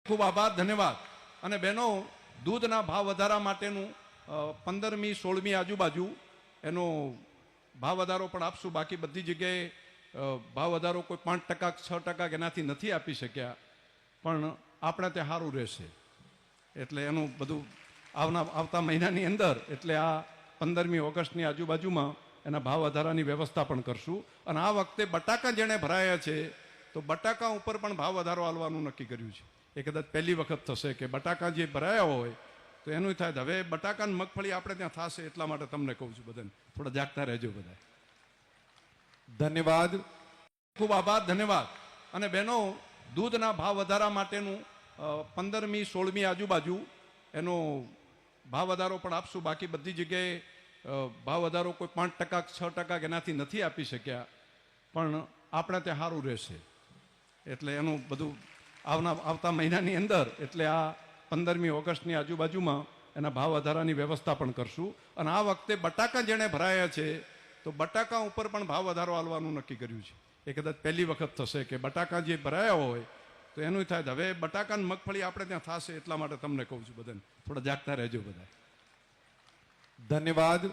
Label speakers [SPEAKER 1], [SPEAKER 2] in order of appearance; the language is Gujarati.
[SPEAKER 1] ખૂબ આભાર, ધન્યવાદ. અને બહેનો, દૂધના ભાવ વધારા માટેનું 15મી 16મી આજુબાજુ એનો ભાવ વધારો પણ આપશું. બાકી બધી જગ્યાએ ભાવ વધારો કોઈ 5% 6% એનાથી નથી આપી શક્યા, પણ આપણે તે સારું રહેશે. એટલે એનું બધું આવતા મહિનાની અંદર, એટલે આ 15મી ઓગસ્ટની આજુબાજુમાં એના ભાવ વધારાની વ્યવસ્થા પણ કરશું. અને આ વખતે બટાકા જેણે ભરાયા છે તો બટાકા ઉપર પણ ભાવ વધારો આલવાનું નક્કી કર્યું છે. એ કદાચ પહેલી વખત થશે કે બટાકા જે ભરાયા હોય તો એનું થાય. હવે બટાકા અને મગફળી આપણે ત્યાં થશે, એટલા માટે તમને કહું છું, બધાને થોડા જાગતા રહેજો બધા.
[SPEAKER 2] ધન્યવાદ.
[SPEAKER 1] ખૂબ આભાર, ધન્યવાદ. અને બહેનો, દૂધના ભાવ વધારા માટેનું 15મી 16મી આજુબાજુ એનો ભાવ વધારો પણ આપશું. બાકી બધી જગ્યાએ ભાવ વધારો કોઈ 5% 6% એનાથી નથી આપી શક્યા, પણ આપણે તે સારું રહેશે. એટલે એનું બધું આવતા મહિનાની અંદર, એટલે આ 15મી ઓગસ્ટની આજુબાજુમાં એના ભાવ વધારાની વ્યવસ્થા પણ કરશું. અને આ વખતે બટાકા જેણે ભરાયા છે તો બટાકા ઉપર પણ ભાવ વધારો આલવાનું નક્કી કર્યું છે. એ કદાચ પહેલી વખત થશે કે બટાકા જે ભરાયા હોય તો એનું થાય. હવે બટાકા અને મગફળી આપણે ત્યાં થશે, એટલા માટે તમને કહું છું, બધાને થોડા જાગતા રહેજો બધા.
[SPEAKER 2] ધન્યવાદ.